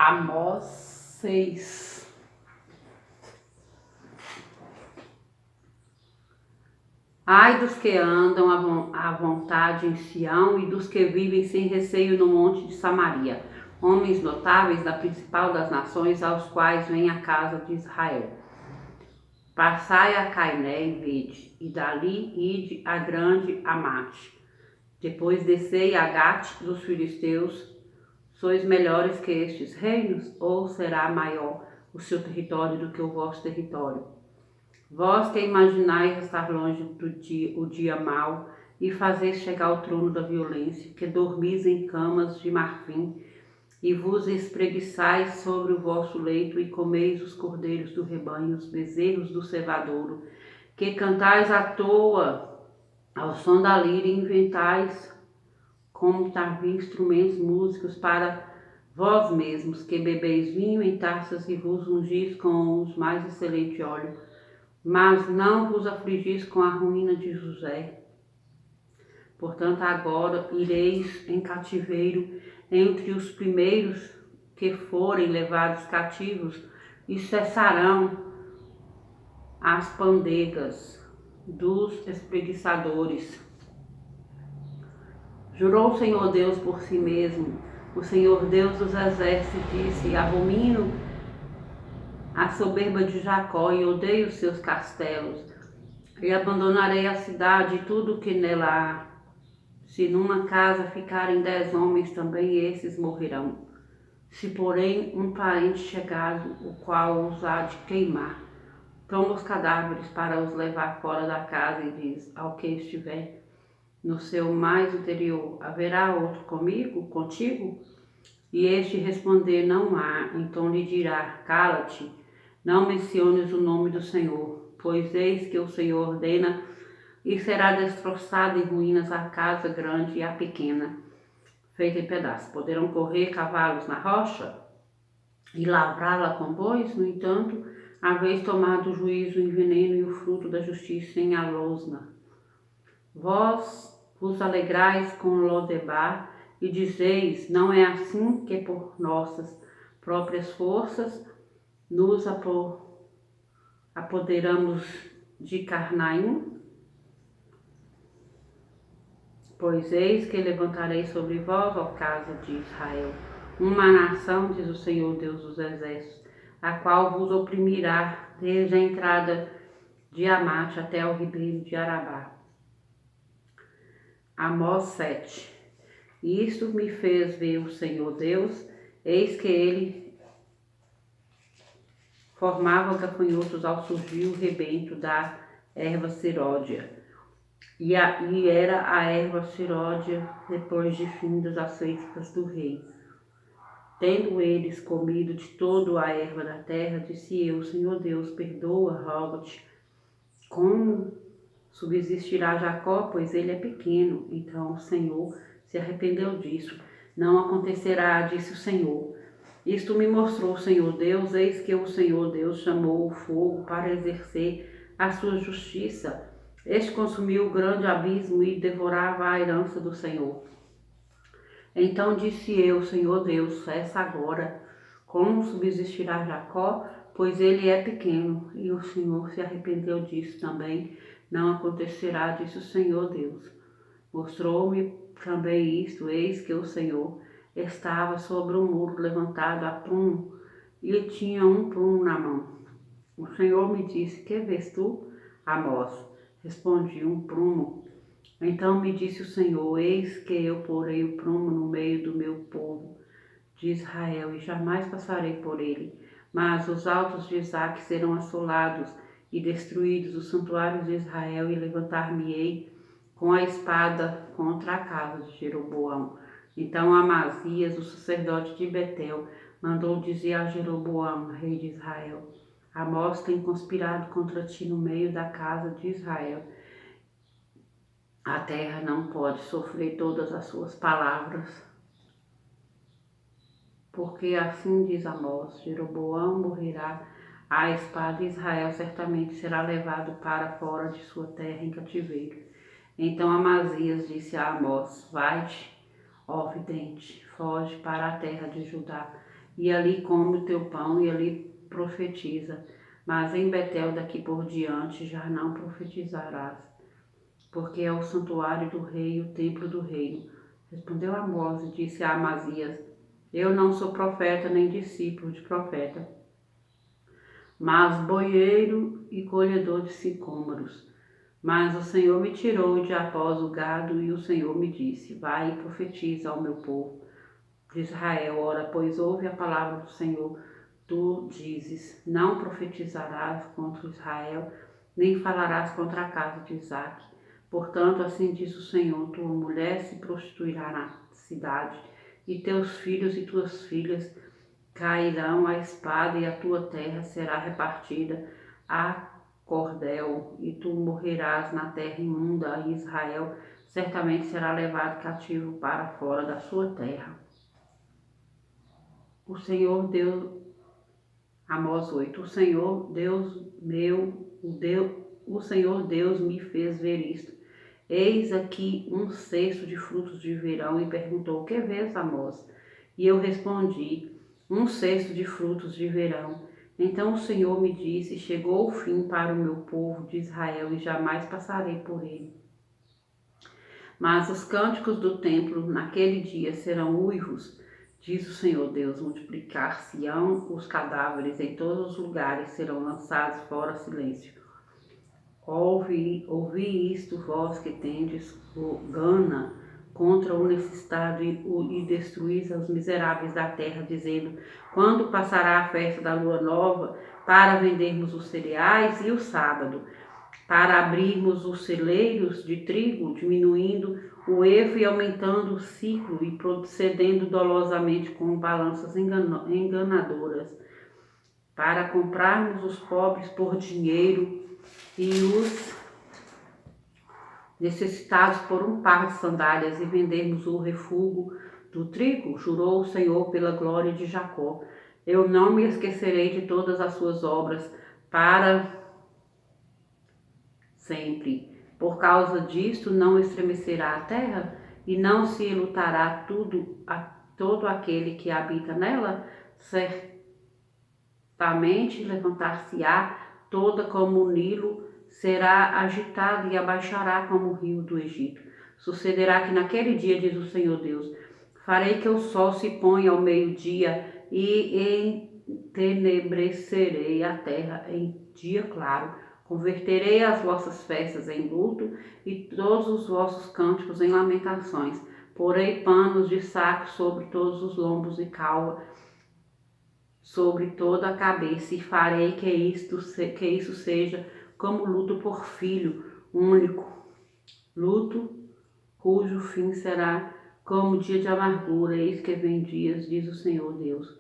Amós 6. Ai dos que andam à vontade em Sião e dos que vivem sem receio no monte de Samaria, homens notáveis da principal das nações, aos quais vem a casa de Israel. Passai a Cainé e vede, e dali ide a grande Amate. Depois descei a Gate dos filisteus. Sois melhores que estes reinos, ou será maior o seu território do que o vosso território? Vós que imaginais estar longe o dia mau e fazeis chegar ao trono da violência, que dormis em camas de marfim e vos espreguiçais sobre o vosso leito e comeis os cordeiros do rebanho, os bezerros do cevadouro, que cantais à toa ao som da lira e inventais como tarvios instrumentos músicos para vós mesmos, que bebeis vinho em taças e vos ungis com os mais excelente óleo, mas não vos afligis com a ruína de José. Portanto, agora ireis em cativeiro entre os primeiros que forem levados cativos, e cessarão as pandegas dos espreguiçadores. Jurou o Senhor Deus por si mesmo, o Senhor Deus dos exércitos disse: abomino a soberba de Jacó e odeio os seus castelos, e abandonarei a cidade e tudo o que nela há. Se numa casa ficarem 10 homens, também esses morrerão. Se porém um parente chegado, o qual os há de queimar, toma os cadáveres para os levar fora da casa e diz ao que estiver no seu mais interior: haverá outro contigo? E este responder: não há. Então lhe dirá: cala-te, não menciones o nome do Senhor, pois eis que o Senhor ordena e será destroçada em ruínas a casa grande e a pequena, feita em pedaços. Poderão correr cavalos na rocha e lavrá-la com bois? No entanto, haveis tomado o juízo em veneno e o fruto da justiça em alosna. Vós vos alegrais com Lodebar e dizeis: não é assim que por nossas próprias forças nos apoderamos de Carnaim? Pois eis que levantarei sobre vós, ó casa de Israel, uma nação, diz o Senhor Deus dos exércitos, a qual vos oprimirá desde a entrada de Amate até o ribeiro de Arabá. Amós 7. Isto me fez ver o Senhor Deus, eis que ele formava gafanhotos ao surgir o rebento da erva ciródia. E era a erva ciródia depois de findas as feitas do rei. Tendo eles comido de toda a erva da terra, disse eu: Senhor Deus, perdoa, rogo-te. Como subsistirá Jacó, pois ele é pequeno? Então o Senhor se arrependeu disso. Não acontecerá, disse o Senhor. Isto me mostrou o Senhor Deus, eis que o Senhor Deus chamou o fogo para exercer a sua justiça. Este consumiu o grande abismo e devorava a herança do Senhor. Então disse eu: Senhor Deus, cessa agora. Como subsistirá Jacó, pois ele é pequeno? E o Senhor se arrependeu disso também. Não acontecerá, disse o Senhor Deus. Mostrou-me também isto: eis que o Senhor estava sobre um muro levantado a prumo, e tinha um prumo na mão. O Senhor me disse: que vês tu, Amós? Respondi: um prumo. Então me disse o Senhor: eis que eu porei o prumo no meio do meu povo de Israel, e jamais passarei por ele. Mas os altos de Isaque serão assolados e destruídos os santuários de Israel, e levantar-me-ei com a espada contra a casa de Jeroboão. Então Amazias, o sacerdote de Betel, mandou dizer a Jeroboão, rei de Israel: Amós tem conspirado contra ti no meio da casa de Israel. A terra não pode sofrer todas as suas palavras, porque assim diz Amós: Jeroboão morrerá à espada, e Israel certamente será levado para fora de sua terra em cativeiro. Então Amazias disse a Amós: vai-te, ó vidente, foge para a terra de Judá, e ali come o teu pão e ali profetiza. Mas em Betel daqui por diante já não profetizarás, porque é o santuário do rei e o templo do reino. Respondeu Amós e disse a Amazias: Eu não sou profeta nem discípulo de profeta, mas boieiro e colhedor de sicômoros. Mas o Senhor me tirou de após o gado, e o Senhor me disse: Vai e profetiza ao meu povo de Israel. Ora, pois ouve a palavra do Senhor. Tu dizes: Não profetizarás contra Israel, nem falarás contra a casa de Isaque. Portanto, assim diz o Senhor: tua mulher se prostituirá na cidade, e teus filhos e tuas filhas cairão à espada, e a tua terra será repartida a cordel, e tu morrerás na terra imunda, e Israel certamente será levado cativo para fora da sua terra. O Senhor Deus, Amós 8, o Senhor Deus meu, o Senhor Deus me fez ver isto. Eis aqui um cesto de frutos de verão, e perguntou: que vês, Amós? E eu respondi: um cesto de frutos de verão. Então o Senhor me disse: chegou o fim para o meu povo de Israel, e jamais passarei por ele. Mas os cânticos do templo naquele dia serão uivos, diz o Senhor Deus: multiplicar-se-ão os cadáveres em todos os lugares, serão lançados fora silêncio. Ouvi isto, vós que tendes gana contra o necessitado e destruís os miseráveis da terra, dizendo: quando passará a festa da lua nova, para vendermos os cereais, e o sábado, para abrirmos os celeiros de trigo, diminuindo o evo e aumentando o ciclo, e procedendo dolosamente com balanças enganadoras, para comprarmos os pobres por dinheiro e os necessitados por um par de sandálias, e vendermos o refúgio do trigo, jurou o Senhor pela glória de Jacó: eu não me esquecerei de todas as suas obras para sempre. Por causa disto não estremecerá a terra, e não se lutará todo aquele que habita nela. Certamente levantar-se-á toda como o Nilo, será agitada e abaixará como o rio do Egito. Sucederá que naquele dia, diz o Senhor Deus, farei que o sol se ponha ao meio-dia, e entenebrecerei a terra em dia claro. Converterei as vossas festas em luto, e todos os vossos cânticos em lamentações. Porei panos de saco sobre todos os lombos e calva sobre toda a cabeça, e farei que isso seja como luto por filho único, luto cujo fim será como dia de amargura. Eis que vem dias, diz o Senhor Deus,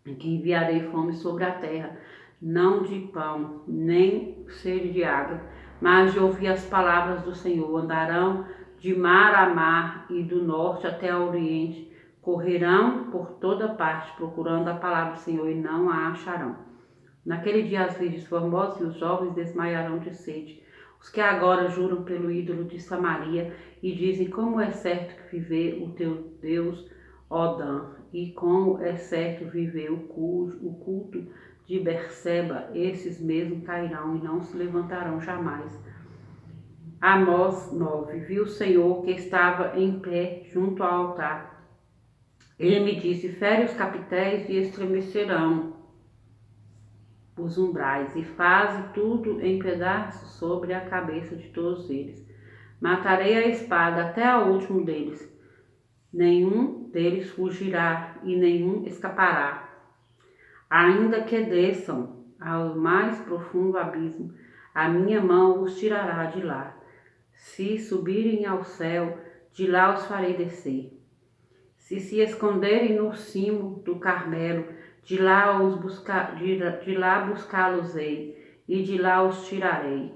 em que enviarei fome sobre a terra, não de pão, nem sede de água, mas de ouvir as palavras do Senhor. Andarão de mar a mar e do norte até ao oriente, correrão por toda parte, procurando a palavra do Senhor, e não a acharão. Naquele dia as virgens formosas e os jovens desmaiarão de sede. Os que agora juram pelo ídolo de Samaria e dizem: como é certo que viver o teu Deus, ó Dan, e como é certo viver o culto de Berseba, esses mesmos cairão e não se levantarão jamais. Amós 9. Viu o Senhor que estava em pé junto ao altar. Ele me disse: fere os capitéis e estremecerão os umbrais, e faze tudo em pedaços sobre a cabeça de todos eles. Matarei a espada até ao último deles. Nenhum deles fugirá e nenhum escapará. Ainda que desçam ao mais profundo abismo, a minha mão os tirará de lá. Se subirem ao céu, de lá os farei descer. Se esconderem no cimo do Carmelo, de lá buscá-los-ei, e de lá os tirarei.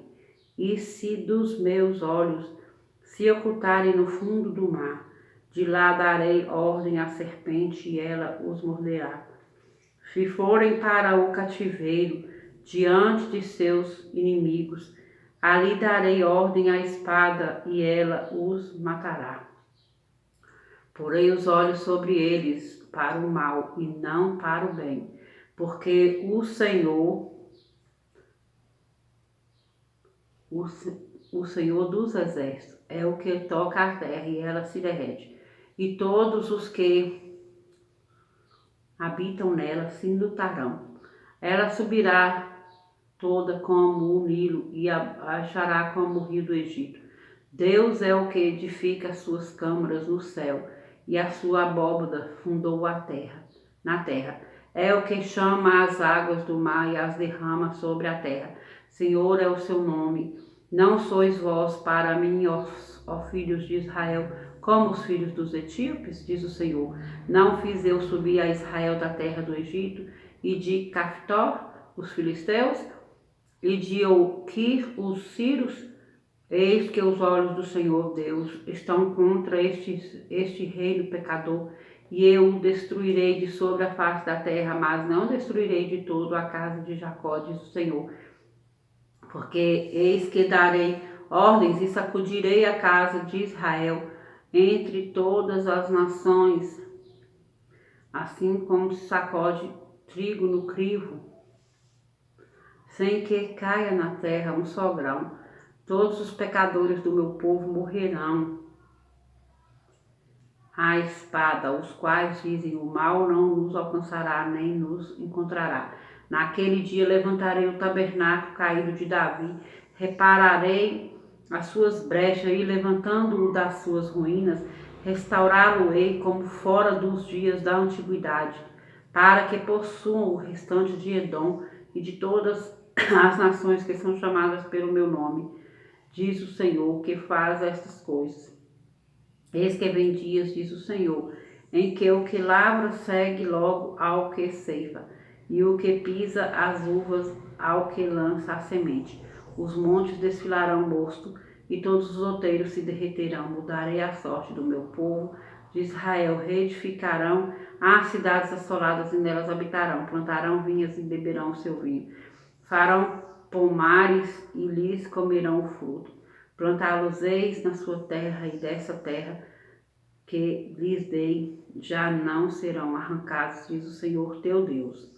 E se dos meus olhos se ocultarem no fundo do mar, de lá darei ordem à serpente, e ela os morderá. Se forem para o cativeiro, diante de seus inimigos, ali darei ordem à espada, e ela os matará. Porei os olhos sobre eles, para o mal e não para o bem, porque o Senhor, o Senhor dos exércitos, é o que toca a terra e ela se derrete, e todos os que habitam nela se lutarão. Ela subirá toda como o Nilo e achará como o rio do Egito. Deus é o que edifica as suas câmaras no céu e a sua abóbada fundou na terra. É o que chama as águas do mar e as derrama sobre a terra. Senhor é o seu nome. Não sois vós para mim, ó filhos de Israel, como os filhos dos etíopes, diz o Senhor. Não fiz eu subir a Israel da terra do Egito e de Caftor, os filisteus, e de Oquir, os sírios. Eis que os olhos do Senhor Deus estão contra este reino pecador, e eu o destruirei de sobre a face da terra, mas não destruirei de todo a casa de Jacó, diz o Senhor. Porque eis que darei ordens e sacudirei a casa de Israel entre todas as nações, assim como se sacode trigo no crivo, sem que caia na terra um só grão. Todos os pecadores do meu povo morrerão à espada, os quais dizem: o mal não nos alcançará nem nos encontrará. Naquele dia levantarei o tabernáculo caído de Davi, repararei as suas brechas e, levantando-o das suas ruínas, restaurá-lo-ei como fora dos dias da antiguidade, para que possuam o restante de Edom e de todas as nações que são chamadas pelo meu nome, diz o Senhor, que faz estas coisas. Eis que vem dias, diz o Senhor, em que o que lavra segue logo ao que ceifa, e o que pisa as uvas ao que lança a semente. Os montes desfilarão mosto, e todos os outeiros se derreterão. Mudarei a sorte do meu povo de Israel, reedificarão as cidades assoladas e nelas habitarão, plantarão vinhas e beberão o seu vinho, farão pomares e lhes comerão o fruto. Plantá-los-eis na sua terra, e dessa terra que lhes dei já não serão arrancados, diz o Senhor teu Deus.